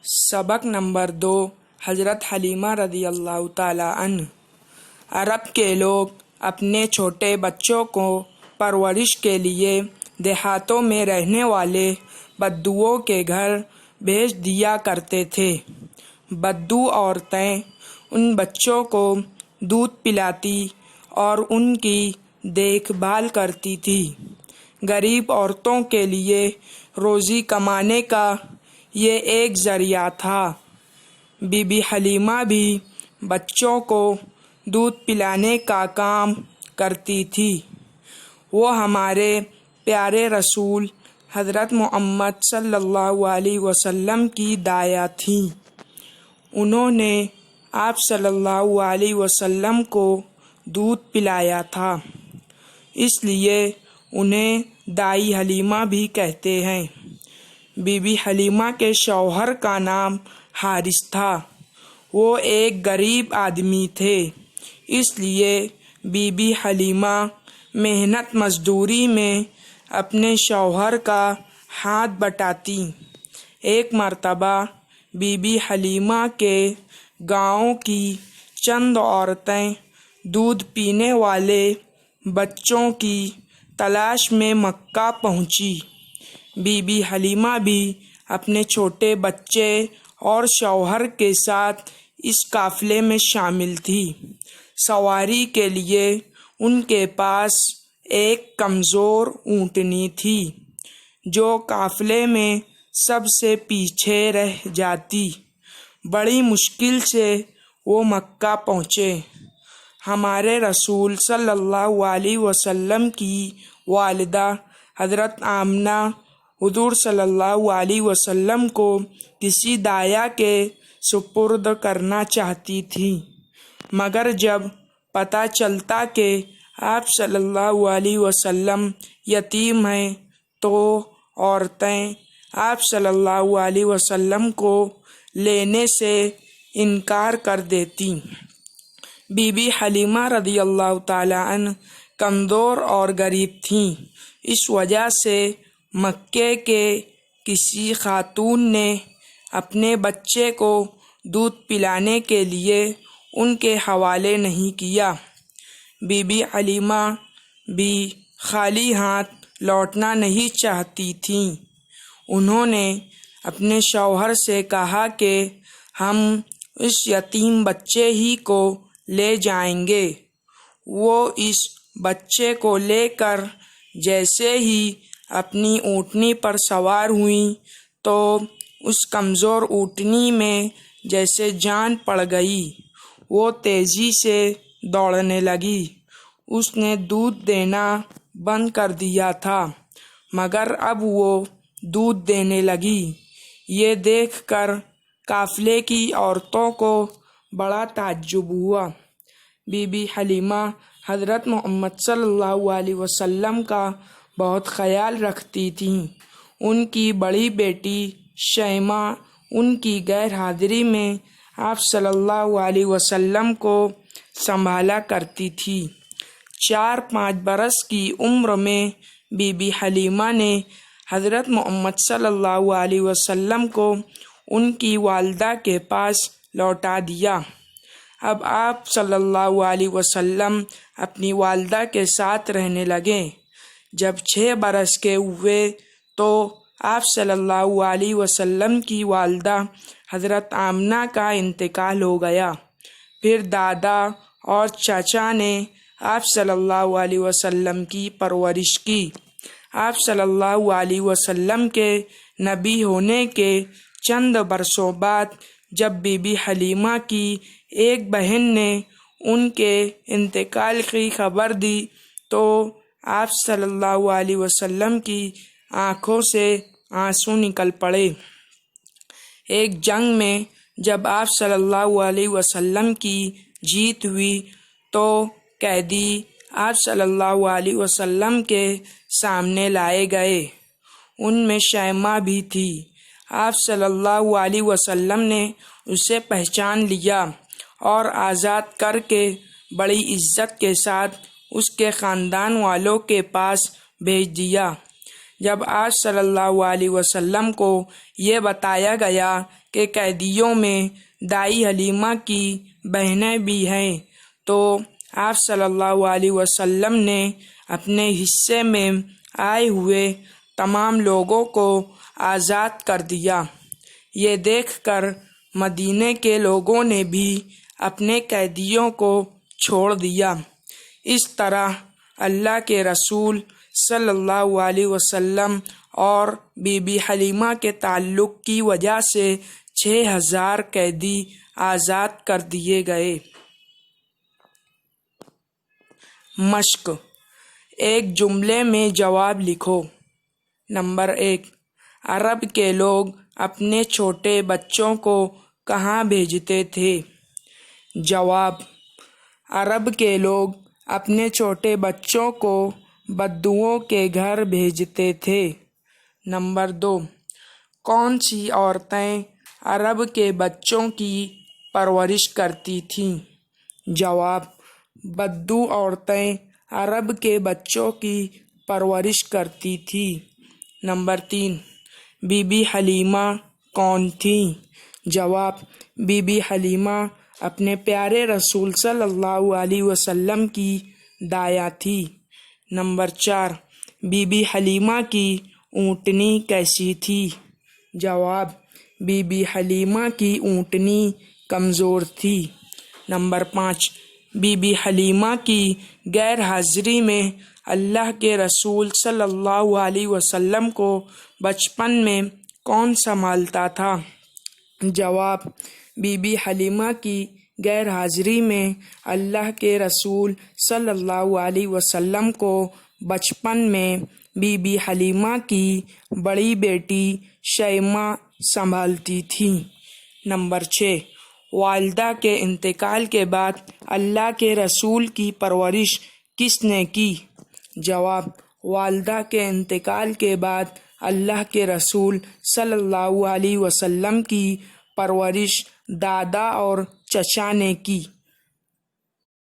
سبق نمبر 2 حضرت حلیمہ رضی اللہ تعالیٰ عنہ۔ عرب کے لوگ اپنے چھوٹے بچوں کو پرورش کے لیے دیہاتوں میں رہنے والے بدوؤں کے گھر بھیج دیا کرتے تھے۔ بدو عورتیں ان بچوں کو دودھ پلاتی اور ان کی دیکھ بھال کرتی تھی۔ غریب عورتوں کے لیے روزی کمانے کا یہ ایک ذریعہ تھا۔ بی بی حلیمہ بھی بچوں کو دودھ پلانے کا کام کرتی تھی۔ وہ ہمارے پیارے رسول حضرت محمد صلی اللہ علیہ وسلم کی داعیہ تھیں۔ انہوں نے آپ صلی اللہ علیہ وسلم کو دودھ پلایا تھا، اس لیے انہیں دائی حلیمہ بھی کہتے ہیں۔ بی بی حلیمہ کے شوہر کا نام حارث تھا۔ وہ ایک غریب آدمی تھے، اس لیے بی بی حلیمہ محنت مزدوری میں اپنے شوہر کا ہاتھ بٹاتی۔ ایک مرتبہ بی بی حلیمہ کے گاؤں کی چند عورتیں دودھ پینے والے بچوں کی تلاش میں مکہ پہنچی۔ بی بی حلیمہ بھی اپنے چھوٹے بچے اور شوہر کے ساتھ اس قافلے میں شامل تھی۔ سواری کے لیے ان کے پاس ایک کمزور اونٹنی تھی جو قافلے میں سب سے پیچھے رہ جاتی۔ بڑی مشکل سے وہ مکہ پہنچے۔ ہمارے رسول صلی اللہ علیہ وسلم کی والدہ حضرت آمنہ حضور صلی اللہ علیہ وسلم کو کسی داعیہ کے سپرد کرنا چاہتی تھیں، مگر جب پتہ چلتا کہ آپ صلی اللہ علیہ وسلم یتیم ہیں تو عورتیں آپ صلی اللہ علیہ وسلم کو لینے سے انکار کر دیتیں۔ بی بی حلیمہ رضی اللہ تعالیٰ عنہ کمزور اور غریب تھیں، اس وجہ سے مکے کے کسی خاتون نے اپنے بچے کو دودھ پلانے کے لیے ان کے حوالے نہیں کیا۔ بی بی حلیمہ بھی خالی ہاتھ لوٹنا نہیں چاہتی تھیں۔ انہوں نے اپنے شوہر سے کہا کہ ہم اس یتیم بچے ہی کو لے جائیں گے۔ وہ اس بچے کو لے کر جیسے ہی اپنی اونٹنی پر سوار ہوئیں تو اس کمزور اونٹنی میں جیسے جان پڑ گئی۔ وہ تیزی سے دوڑنے لگی۔ اس نے دودھ دینا بند کر دیا تھا، مگر اب وہ دودھ دینے لگی۔ یہ دیکھ کر قافلے کی عورتوں کو بڑا تعجب ہوا۔ بی بی حلیمہ حضرت محمد صلی اللہ علیہ وسلم کا بہت خیال رکھتی تھیں۔ ان کی بڑی بیٹی شیمہ ان کی غیر حاضری میں آپ صلی اللہ علیہ وسلم کو سنبھالا کرتی تھی۔ 4-5 برس کی عمر میں بی بی حلیمہ نے حضرت محمد صلی اللہ علیہ وسلم کو ان کی والدہ کے پاس لوٹا دیا۔ اب آپ صلی اللہ علیہ وسلم اپنی والدہ کے ساتھ رہنے لگے۔ جب 6 برس کے ہوئے تو آپ صلی اللہ علیہ وسلم کی والدہ حضرت آمنہ کا انتقال ہو گیا۔ پھر دادا اور چاچا نے آپ صلی اللہ علیہ وسلم کی پرورش کی۔ آپ صلی اللہ علیہ وسلم کے نبی ہونے کے چند برسوں بعد جب بی بی حلیمہ کی ایک بہن نے ان کے انتقال کی خبر دی تو آپ صلی اللہ علیہ وسلم کی آنکھوں سے آنسو نکل پڑے۔ ایک جنگ میں جب آپ صلی اللہ علیہ وسلم کی جیت ہوئی تو قیدی آپ صلی اللہ علیہ وسلم کے سامنے لائے گئے۔ ان میں شیمہ بھی تھی۔ آپ صلی اللہ علیہ وسلم نے اسے پہچان لیا اور آزاد کر کے بڑی عزت کے ساتھ اس کے خاندان والوں کے پاس بھیج دیا۔ جب آج صلی اللہ علیہ وسلم کو یہ بتایا گیا کہ قیدیوں میں دائی حلیمہ کی بہنیں بھی ہیں تو آپ صلی اللہ علیہ وسلم نے اپنے حصے میں آئے ہوئے تمام لوگوں کو آزاد کر دیا۔ یہ دیکھ کر مدینے کے لوگوں نے بھی اپنے قیدیوں کو چھوڑ دیا۔ اس طرح اللہ کے رسول صلی اللہ علیہ وسلم اور بی بی حلیمہ کے تعلق کی وجہ سے 6000 قیدی آزاد کر دیے گئے۔ مشق: ایک جملے میں جواب لکھو۔ نمبر 1، عرب کے لوگ اپنے چھوٹے بچوں کو کہاں بھیجتے تھے؟ جواب: عرب کے لوگ اپنے چھوٹے بچوں کو بدوؤں کے گھر بھیجتے تھے۔ نمبر 2، کون سی عورتیں عرب کے بچوں کی پرورش کرتی تھیں؟ جواب: بدو عورتیں عرب کے بچوں کی پرورش کرتی تھیں۔ نمبر 3، بی بی حلیمہ کون تھیں؟ جواب: بی بی حلیمہ اپنے پیارے رسول صلی اللہ علیہ وسلم کی دایا تھی۔ نمبر 4، بی بی حلیمہ کی اونٹنی کیسی تھی؟ جواب: بی بی حلیمہ کی اونٹنی کمزور تھی۔ نمبر 5، بی بی حلیمہ کی غیر حاضری میں اللہ کے رسول صلی اللہ علیہ وسلم کو بچپن میں کون سنبھالتا تھا؟ جواب: بی بی حلیمہ کی غیر حاضری میں اللہ کے رسول صلی اللہ علیہ وسلم کو بچپن میں بی بی حلیمہ کی بڑی بیٹی شیمہ سنبھالتی تھیں۔ نمبر 6، والدہ کے انتقال کے بعد اللہ کے رسول کی پرورش کس نے کی؟ جواب: والدہ کے انتقال کے بعد اللہ کے رسول صلی اللہ علیہ وسلم کی پرورش دادا اور چچا نے کی۔